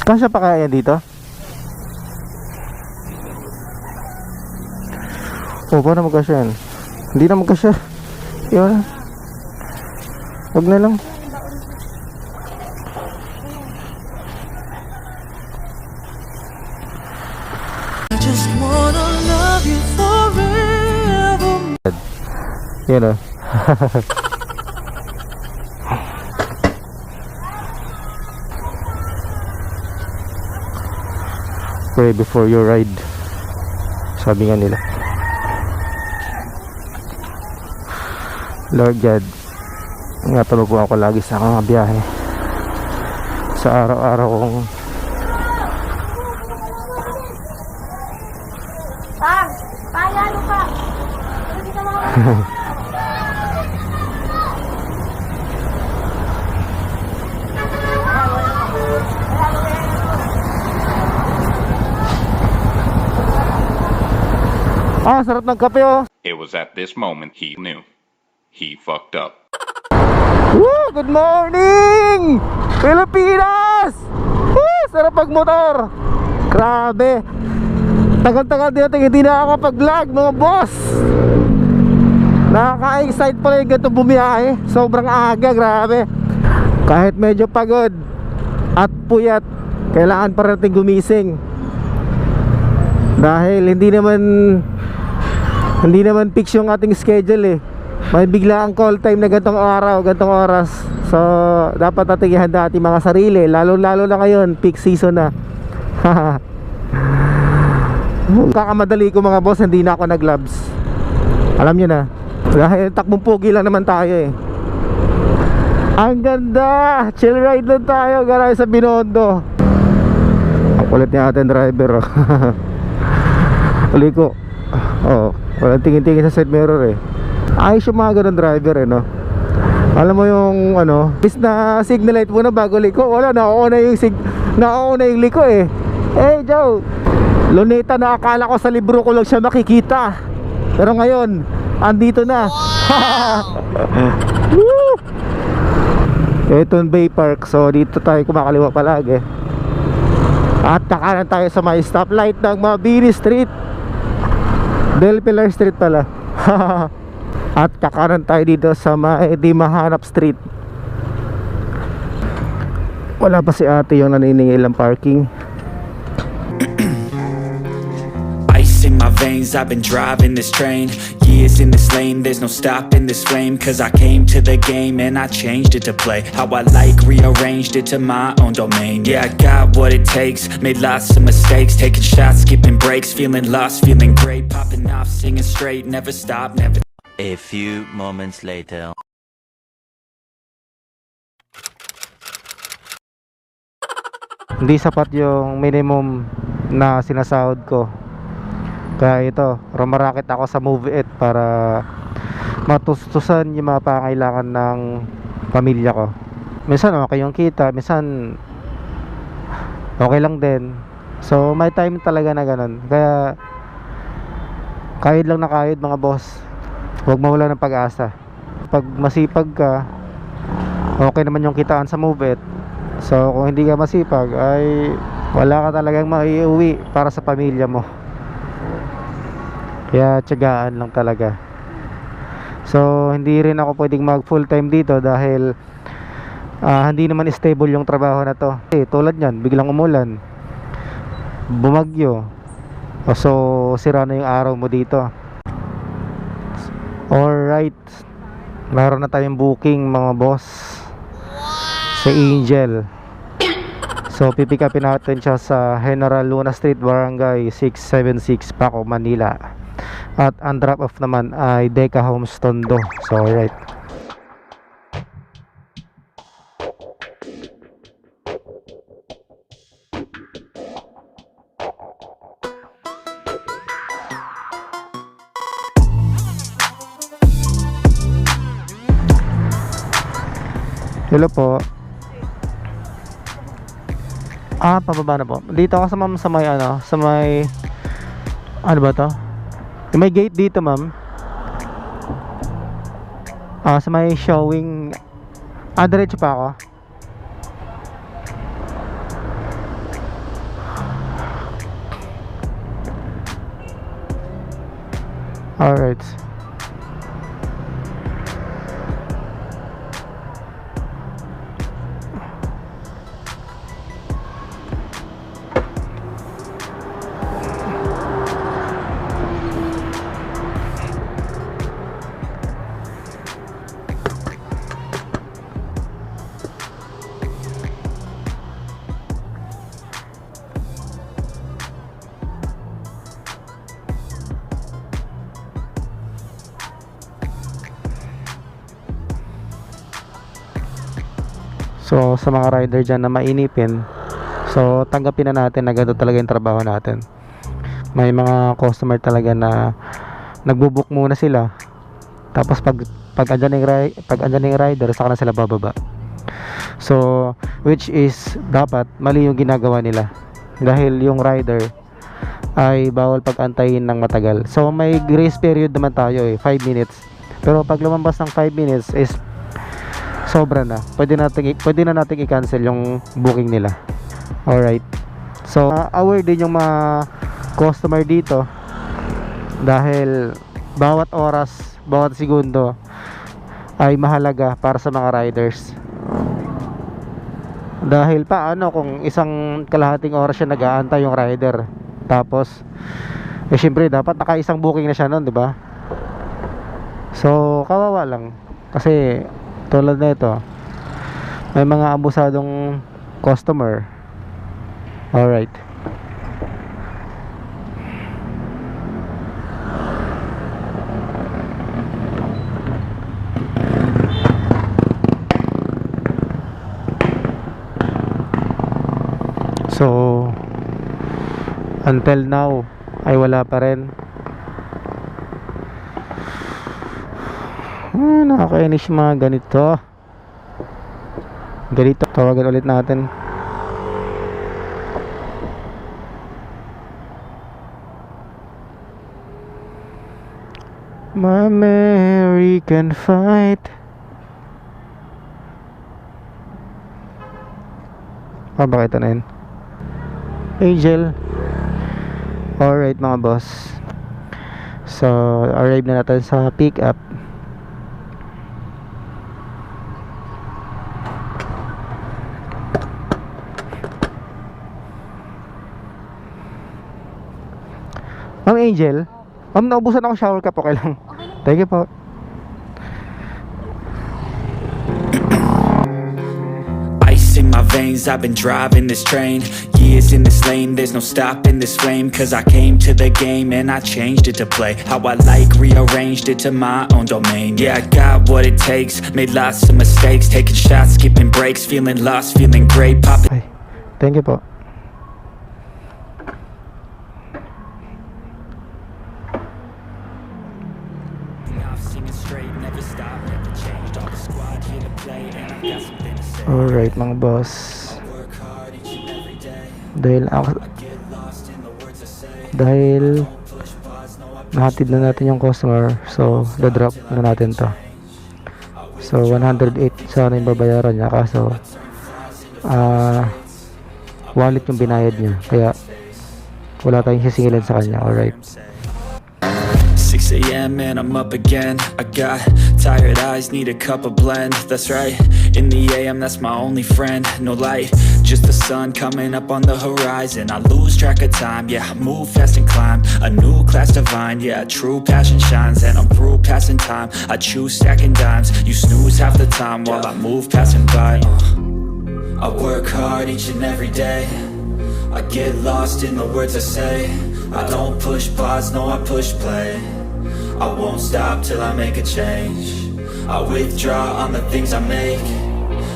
Kasya pa kaya dito? O, paano magkasya yan? Hindi na magkasya. Yun. Huwag na lang. I just wanna love you forever. Yun o. Pray before you ride, sabi nga nila. Lord God, ingatan mo po ako lagi sa mga biyahe, sa araw-araw kong Pang! Payalo ka! Hindi ka mga sarap ng kape oh. It was at this moment he knew. He fucked up. Woo! Good morning! Pilipinas! Woo! Sarap magmotor! Grabe! Tagal-tagal din natin hindi nakakapag-vlog mga boss! Nakaka-excite pala yung ganito bumiyahe. Sobrang aga, grabe. Kahit medyo pagod at puyat, kailangan pa natin gumising. Dahil hindi naman fix yung ating schedule eh. May bigla ang call time na gantong araw, gantong oras. So dapat natin ihanda ating mga sarili. Lalo na ngayon, peak season na. Kakamadali ko mga boss, hindi na ako nag-gloves. Alam nyo na, dahil takbong pugi lang naman tayo eh. Ang ganda! Chill ride lang tayo, garay sa Binondo. Ang kulit niya ating driver oh. Uli ko. Oh, walang tingin-tingin sa side mirror eh. Ayos yung mga ganun driver eh no. Alam mo yung ano, is na signal light muna bago liko. Wala, nauuna yung liko eh. Eh Joe, luneta na akala ko sa libro ko lang siya makikita. Pero ngayon, andito na. Woo! Eton Bay Park. So dito tayo kumakaliwa palagi. At kakanan tayo sa may stoplight ng Mabini Street, Del Pilar Street pala. At kakanan tayo dito sa may Di Mahanap Street. Wala pa si ate yung naniningil ng parking. Ice in my veins, I've been driving this train. Years in this lane, there's no stopping this flame. Cause I came to the game and I changed it to play how I like, rearranged it to my own domain. Yeah, I got what it takes, made lots of mistakes, taking shots, skipping breaks, feeling lost, feeling great, popping off, singing straight, never stop, never. A few moments later. Hindi sapat yung minimum na sinasahod ko. Kaya ito, rumarakit ako sa Move It para matustusan yung mga pangailangan ng pamilya ko. Minsan okay yung kita, minsan okay lang din. So may time talaga na ganun. Kaya kahit lang na kahit mga boss, huwag mawala ng pag-asa. Pag masipag ka, okay naman yung kitaan sa Move It. So kung hindi ka masipag ay wala ka talagang maiuwi para sa pamilya mo. Kaya tiyagaan lang talaga. So hindi rin ako pwedeng mag full time dito dahil hindi naman stable yung trabaho na to. Tulad nyan, biglang umulan, bumagyo, so sira na yung araw mo dito. Alright, meron na tayong booking mga boss sa Angel. So pipick upin natin siya sa General Luna Street, Barangay 676, Paco, Manila. At ang drop off naman ay Deca Homes, Tondo. So alright. Hello po. Pababa na po. Dito ako sa ma'am sa may sa may ano ba to? May gate dito, ma'am. Sa may showing. Diretso pa ako. Alright. So sa mga rider dyan na mainipin, so tanggapin na natin na ganito talaga yung trabaho natin. May mga customer talaga na nagbubook muna sila, tapos pag andyan yung rider, saka na sila bababa. So which is dapat mali yung ginagawa nila, dahil yung rider ay bawal pag-antayin ng matagal. So may grace period naman tayo 5 minutes. Pero pag lumampas ng 5 minutes is sobra na. Pwede na nating i-cancel yung booking nila. Alright. So aware din yung mga customer dito, dahil bawat oras, bawat segundo ay mahalaga para sa mga riders. Dahil paano kung isang kalahating oras siya nag-aantay yung rider, tapos syempre dapat naka-isang booking na siya nun, di ba? So kawawa lang, kasi tulad na ito, may mga abusadong customer. Alright. So until now ay wala pa rin. Nakakainis mga ganito. Tawagan ulit natin. My American fight. Bakit na yun? Angel. Alright mga boss. So arrive na natin sa pick up. Ma'am Angel, ma'am, naubusan ako shower cup, okay lang? Okay lang. Thank you po. Ice in my veins, I've been driving this train. Years in this lane, there's no stopping this flame. Cause I came to the game and I changed it to play how I like, rearranged it to my own domain. Yeah, I got what it takes, made lots of mistakes, taking shots, skipping breaks, feeling lost, feeling great, popping. Ay, thank you po. Alright mga boss, dahil nahatid na natin yung customer, so da-drop na natin to. So 108 sana yung babayaran niya, kaso wallet yung binayad niya, kaya wala tayong sisingilin sa kanya. Alright. 6 a.m. and I'm up again. I got tired eyes, need a cup of blend. That's right, in the AM, that's my only friend. No light, just the sun coming up on the horizon. I lose track of time, yeah, I move fast and climb a new class divine, yeah, true passion shines. And I'm through passing time, I choose stacking dimes. You snooze half the time while I move passing by. I work hard each and every day. I get lost in the words I say. I don't push pause, no, I push play. I won't stop till I make a change. I withdraw on the things I make.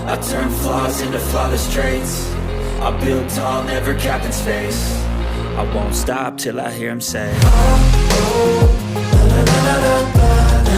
I turn flaws into flawless traits. I build tall, never capped in space. I won't stop till I hear him say, oh, oh.